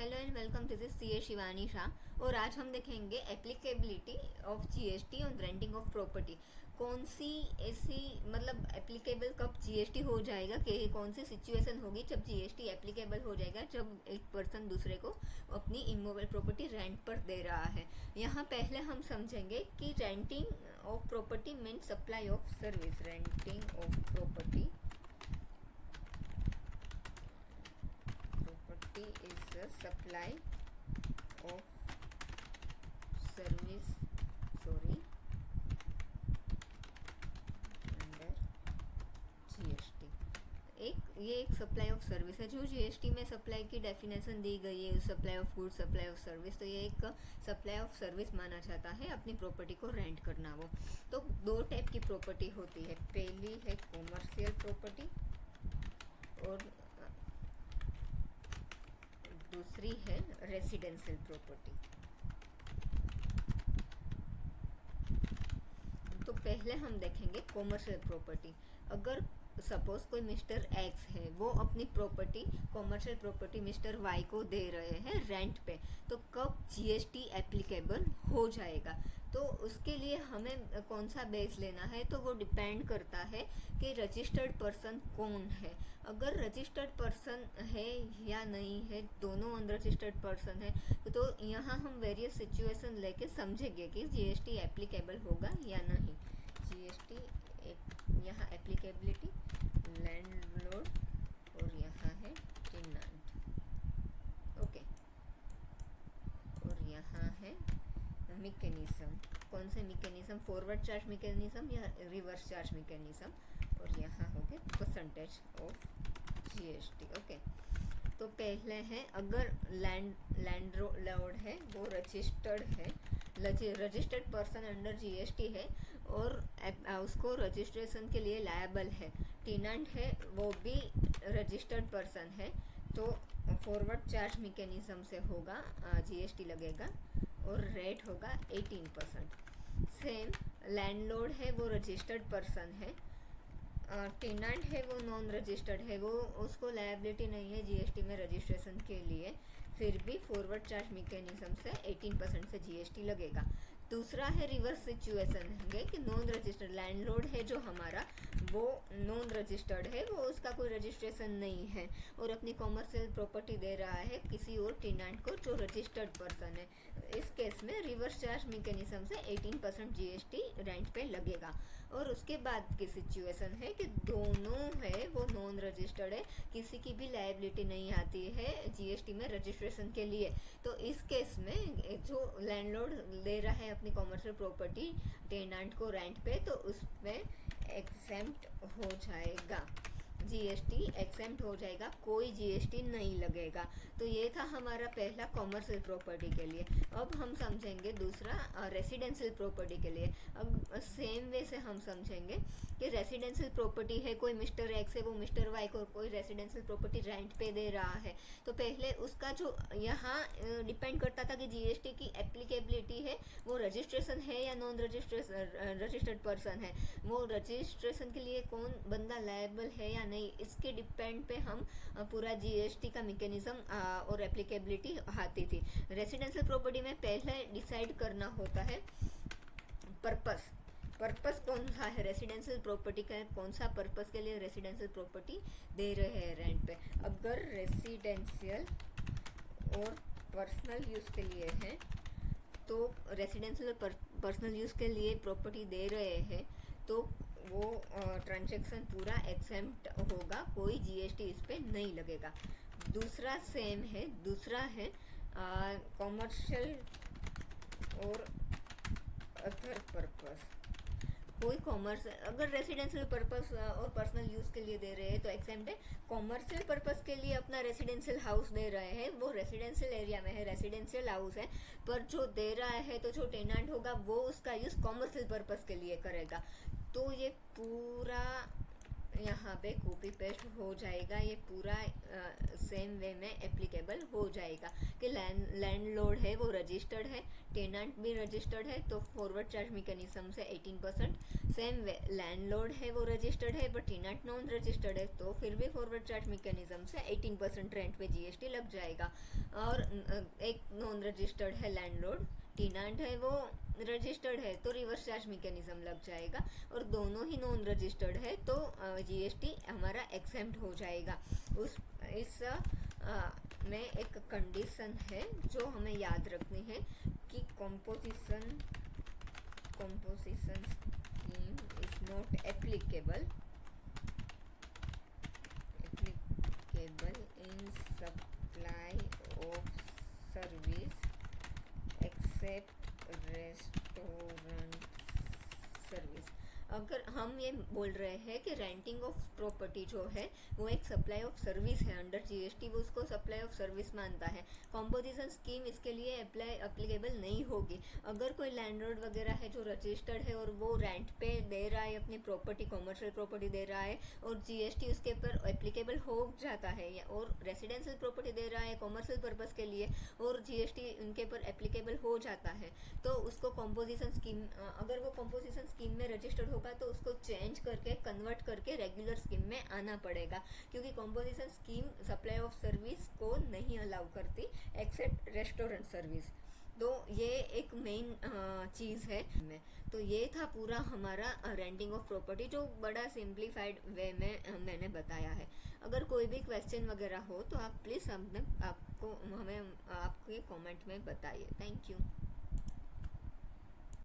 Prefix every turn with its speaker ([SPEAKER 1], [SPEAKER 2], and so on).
[SPEAKER 1] Hello and welcome, this is CA Shivani Shah. और आज हम देखेंगे applicability of GST on renting of property. कौन सी ऐसी मतलब एप्लीकेबल कब जीएसटी हो जाएगा, कि कौन सी सिचुएशन होगी जब जीएसटी एप्लीकेबल हो जाएगा, जब एक पर्सन दूसरे को अपनी इमूवेबल प्रॉपर्टी रेंट पर दे रहा है। यहाँ पहले हम समझेंगे कि renting of property means supply of service. Renting of property is a supply of service under GST. एक सप्लाई ऑफ सर्विस है जो जीएसटी में सप्लाई की डेफिनेशन दी गई है, supply of good, supply of service. तो ये एक सप्लाई ऑफ सर्विस माना जाता है, अपनी प्रॉपर्टी को रेंट करना। वो तो दो टाइप की प्रॉपर्टी होती है। पहली है कॉमर्शियल प्रॉपर्टी और दूसरी है रेसिडेंशियल प्रॉपर्टी। तो पहले हम देखेंगे कॉमर्शियल प्रॉपर्टी। अगर सपोज कोई मिस्टर एक्स है, वो अपनी property, commercial property mister Y को दे रहे हैं रेंट पे, तो कब जीएसटी एप्लीकेबल हो जाएगा? तो उसके लिए हमें कौन सा बेस लेना है, तो वो डिपेंड करता है कि रजिस्टर्ड पर्सन कौन है। अगर रजिस्टर्ड पर्सन है या नहीं है, दोनों अनरजिस्टर्ड पर्सन है, तो यहाँ हम वेरियस सिचुएशन लेके समझेंगे कि जीएसटी एप्लीकेबल होगा या नहीं। जीएसटी यहाँ एप्लीकेबिलिटी लैंडलॉर्ड और यहाँ है टेनेंट। ओके, और यहाँ है मैकेनिज्म। कौन से मैकेनिज्म? फॉरवर्ड चार्ज मैकेनिज्म या रिवर्स चार्ज मैकेनिज्म। और यहाँ हो गए परसेंटेज ऑफ जीएसटी। ओके, तो पहले है, अगर लैंडलॉर्ड है, वो रजिस्टर्ड है, रजिस्टर्ड पर्सन अंडर जीएसटी है और उसको रजिस्ट्रेशन के लिए लायबल है। टेनेंट है, वो भी रजिस्टर्ड पर्सन है, तो फॉरवर्ड चार्ज मैकेनिज्म से होगा, जीएसटी लगेगा और रेट होगा 18%। सेम लैंडलॉर्ड है, वो रजिस्टर्ड पर्सन है, टेनेंट है वो नॉन रजिस्टर्ड है, वो उसको लायबिलिटी नहीं है जीएसटी में रजिस्ट्रेशन के लिए, फिर भी फॉरवर्ड चार्ज मैकेनिज्म से 18% से जीएसटी लगेगा। दूसरा है रिवर्स सिचुएशन है कि नॉन रजिस्टर्ड लैंडलॉर्ड है जो हमारा, वो नॉन रजिस्टर्ड है, वो उसका कोई रजिस्ट्रेशन नहीं है और अपनी कॉमर्शियल प्रॉपर्टी दे रहा है किसी और टेनेंट को जो रजिस्टर्ड पर्सन है। इस केस में रिवर्स चार्ज मैकेनिज्म से 18% जीएसटी रेंट पे लगेगा। और उसके बाद की सिचुएशन है कि दोनों है वो नॉन रजिस्टर्ड है, किसी की भी लायबिलिटी नहीं आती है जीएसटी में रजिस्ट्रेशन के लिए। तो इस केस में जो लैंडलॉर्ड दे रहा है अपनी कॉमर्शियल प्रॉपर्टी टेनेंट को रेंट पे, तो उसमें एक्सेम्प्ट हो जाएगा, जीएसटी एक्सेम्प्ट हो जाएगा, कोई जीएसटी नहीं लगेगा। तो ये था हमारा पहला कॉमर्शियल प्रॉपर्टी के लिए। अब हम समझेंगे दूसरा रेसिडेंशियल प्रॉपर्टी के लिए। अब सेम वे से हम समझेंगे कि रेसिडेंशियल प्रॉपर्टी है, कोई मिस्टर एक्स है, वो मिस्टर वाई को कोई रेसिडेंशियल प्रॉपर्टी रेंट पे दे रहा है। तो पहले उसका जो यहाँ डिपेंड करता था कि जीएसटी की एप्लीकेबिलिटी है, वो रजिस्ट्रेशन है या नॉन रजिस्टर्ड पर्सन है, वो रजिस्ट्रेशन के लिए कौन बंदा लायबल है या नहीं, इसके डिपेंड पे हम पूरा जीएसटी का मैकेनिज्म और एप्लीकेबिलिटी आती थी। रेसिडेंशियल प्रॉपर्टी में पहले डिसाइड करना होता है पर्पस कौन सा है रेसिडेंशियल प्रॉपर्टी का, कौन सा पर्पस के लिए रेसिडेंशियल प्रॉपर्टी दे रहे हैं रेंट पे। अगर रेसिडेंशियल और पर्सनल यूज के लिए है, तो रेसिडेंशियल और पर्सनल यूज के लिए प्रॉपर्टी दे रहे हैं, तो वो ट्रांजैक्शन पूरा एक्सेम्प्ट होगा, कोई जीएसटी इस पे नहीं लगेगा। दूसरा सेम है, दूसरा है कॉमर्शियल और अदर पर्पस। कोई कॉमर्स, अगर रेसिडेंशियल पर्पस और पर्सनल यूज के लिए दे रहे हैं तो एक्सेम्प्ट है। कॉमर्शियल पर्पस के लिए अपना रेसिडेंशियल हाउस दे रहे हैं, वो रेसिडेंशियल एरिया में है, रेसिडेंशियल हाउस है, पर जो दे रहा है तो जो टेनेंट होगा वो उसका यूज कॉमर्शियल पर्पस के लिए करेगा। तो ये पूरा यहाँ पे कॉपी पेस्ट हो जाएगा, ये पूरा सेम वे में एप्लीकेबल हो जाएगा। जाएगा कि लैंडलॉर्ड है वो रजिस्टर्ड है, टेनेंट भी रजिस्टर्ड है, तो फॉरवर्ड चार्ज मैकेनिज्म से 18%। सेम लैंडलॉर्ड है वो रजिस्टर्ड है बट टेनेंट नॉन रजिस्टर्ड है, तो फिर भी फॉरवर्ड चार्ज मैकेनिज्म से 18% रेंट पे जीएसटी लग जाएगा। और एक नॉन रजिस्टर्ड है लैंडलॉर्ड, टेनेंट है वो रजिस्टर्ड है, तो रिवर्स चार्ज मैकेनिज्म लग जाएगा। और दोनों ही नॉन रजिस्टर्ड है तो जीएसटी हमारा एक्सेम्प्ट हो जाएगा। इस में एक कंडीशन है जो हमें याद रखनी है कि composition scheme is not applicable in supply of service except restaurant service. अगर हम ये बोल रहे हैं कि रेंटिंग ऑफ प्रॉपर्टी जो है वो एक सप्लाई ऑफ सर्विस है, अंडर जीएसटी वो उसको सप्लाई ऑफ सर्विस मानता है, कंपोजिशन स्कीम इसके लिए एप्लीकेबल नहीं होगी। अगर कोई लैंडलॉर्ड वगैरह है जो रजिस्टर्ड है और वो रेंट पे दे रहा है अपनी प्रॉपर्टी, कॉमर्शियल प्रॉपर्टी दे रहा है और जीएसटी उसके ऊपर एप्लीकेबल हो जाता है, और रेसिडेंशियल प्रॉपर्टी दे रहा है कॉमर्शियल पर्पज़ के लिए और जीएसटी उनके ऊपर एप्लीकेबल हो जाता है, तो उसको कंपोजिशन स्कीम, अगर वो कंपोजिशन स्कीम में रजिस्टर्ड होगा तो उसको चेंज करके कन्वर्ट करके रेगुलर स्कीम में आना पड़ेगा, क्योंकि composition scheme supply of service को नहीं अलाउ करती एक्सेप्ट रेस्टोरेंट सर्विस। तो ये एक मेन चीज़ है। तो ये था पूरा हमारा रेंटिंग ऑफ प्रॉपर्टी, जो बड़ा सिंप्लीफाइड वे में मैंने बताया है। अगर कोई भी क्वेश्चन वगैरह हो तो आप प्लीज़ हमें आपके कमेंट में बताइए। Thank you.